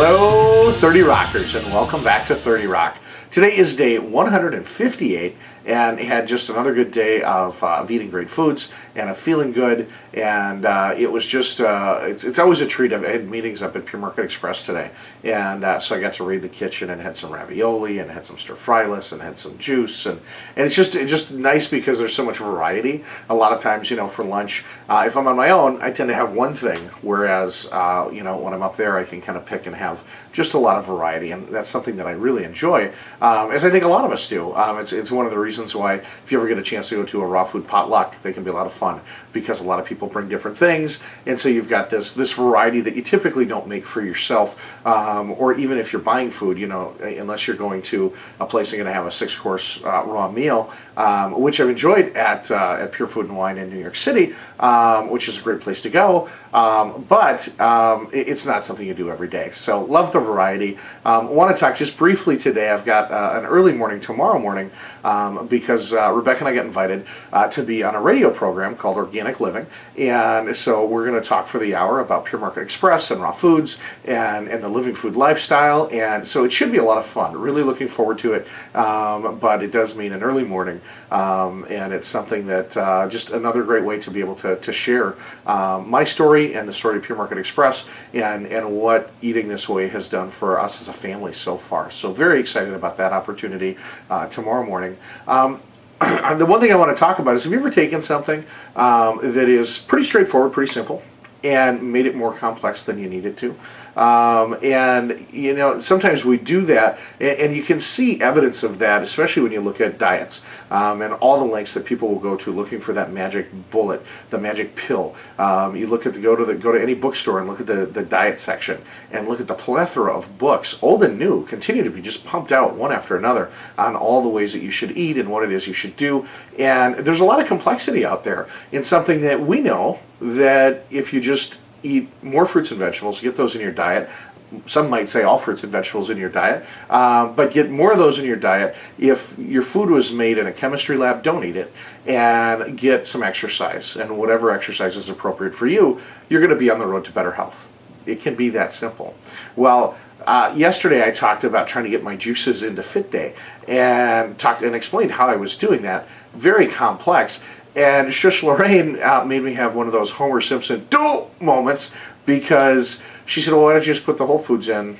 Hello, 30 Rockers, and welcome back to 30 Rock. Today is day 158, and had just another good day of eating great foods and of feeling good. And it was just, it's always a treat. I had meetings up at Pure Market Express today, and so I got to raid the kitchen and had some ravioli and had some stir-fryless and had some juice. And it's just nice because there's so much variety. A lot of times, for lunch, if I'm on my own, I tend to have one thing, whereas, when I'm up there, I can kind of pick and have just a lot of variety, and that's something that I really enjoy, as I think a lot of us do. It's one of the reasons why, if you ever get a chance to go to a raw food potluck, they can be a lot of fun, because a lot of people bring different things, and so you've got this variety that you typically don't make for yourself, or even if you're buying food, unless you're going to a place and going to have a 6-course raw meal, which I've enjoyed at Pure Food and Wine in New York City, which is a great place to go, but it's not something you do every day. So love the variety. I want to talk just briefly today. I've got an early morning tomorrow morning, because Rebecca and I got invited to be on a radio program called Organic Living, and so we're going to talk for the hour about Pure Market Express and raw foods and the living food lifestyle, and so it should be a lot of fun. Really looking forward to it, but it does mean an early morning, and it's something that just another great way to be able to share my story and the story of Pure Market Express and what eating this way has done for us as a family so far. So very excited about that opportunity tomorrow morning. The one thing I want to talk about is, have you ever taken something that is pretty straightforward, pretty simple, and made it more complex than you needed to? Sometimes we do that, and you can see evidence of that, especially when you look at diets, and all the lengths that people will go to looking for that magic bullet, the magic pill. You look at go to any bookstore and look at the diet section, and look at the plethora of books, old and new, continue to be just pumped out one after another on all the ways that you should eat and what it is you should do. And there's a lot of complexity out there in something that we know that if you just eat more fruits and vegetables, get those in your diet. Some might say all fruits and vegetables in your diet, but get more of those in your diet. If your food was made in a chemistry lab, don't eat it, and get some exercise, and whatever exercise is appropriate for you, you're going to be on the road to better health. It can be that simple. Well, yesterday I talked about trying to get my juices into Fit Day, and explained how I was doing that. Very complex. And Shush Lorraine made me have one of those Homer Simpson moments, because she said, well, why don't you just put the whole foods in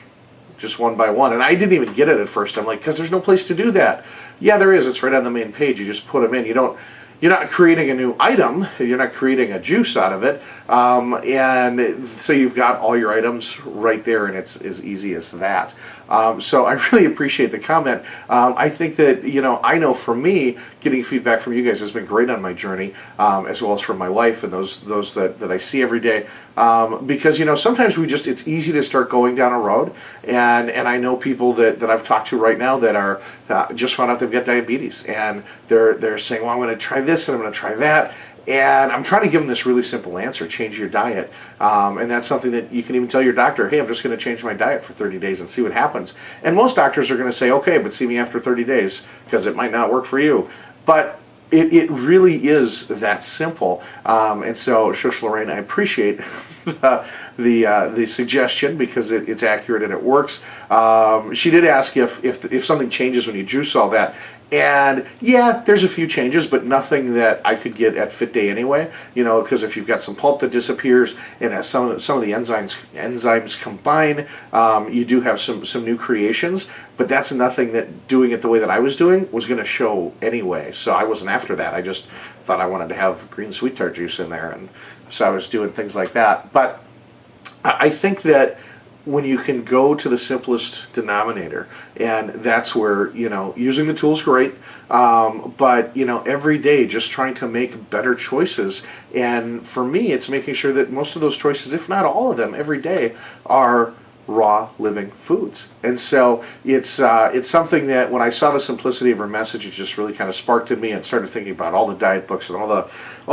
just one by one? And I didn't even get it at first. I'm like, because there's no place to do that. Yeah, there is. It's right on the main page. You just put them in. You're not creating a new item. You're not creating a juice out of it. And so you've got all your items right there, and it's as easy as that. So I really appreciate the comment. I think that, I know for me, getting feedback from you guys has been great on my journey, as well as from my wife and those that I see every day. Because, sometimes it's easy to start going down a road. And I know people that I've talked to right now that are just found out they've got diabetes. And they're saying, well, I'm going to try this and I'm going to try that. And I'm trying to give them this really simple answer: change your diet. And that's something that you can even tell your doctor, hey, I'm just going to change my diet for 30 days and see what happens. And most doctors are going to say, okay, but see me after 30 days, because it might not work for you. But it really is that simple. And so, Shush Lorraine, I appreciate the suggestion, because it's accurate and it works. She did ask if something changes when you juice all that. And yeah, there's a few changes, but nothing that I could get at Fit Day anyway. Because if you've got some pulp that disappears, and as some of the enzymes combine, you do have some new creations. But that's nothing that doing it the way that I was doing was going to show anyway. So I wasn't after that. I just thought I wanted to have green sweet tart juice in there, and so I was doing things like that. But I think that when you can go to the simplest denominator, and that's where, using the tool's great, but, every day just trying to make better choices. And for me, it's making sure that most of those choices, if not all of them, every day are raw living foods. And so it's something that when I saw the simplicity of her message, it just really kind of sparked in me, and started thinking about all the diet books and all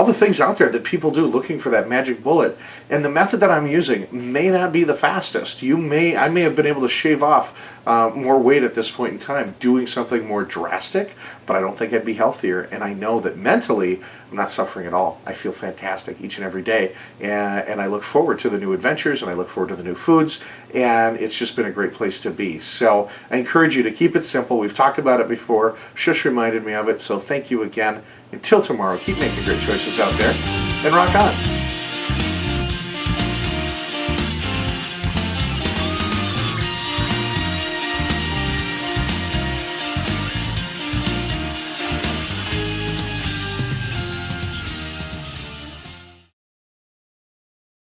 the things out there that people do looking for that magic bullet. And the method that I'm using may not be the fastest. I may have been able to shave off more weight at this point in time doing something more drastic, but I don't think I'd be healthier. And I know that mentally I'm not suffering at all. I feel fantastic each and every day, and I look forward to the new adventures, and I look forward to the new foods. And and it's just been a great place to be. So I encourage you to keep it simple. We've talked about it before. Shush reminded me of it, so thank you again. Until tomorrow, keep making great choices out there, and rock on.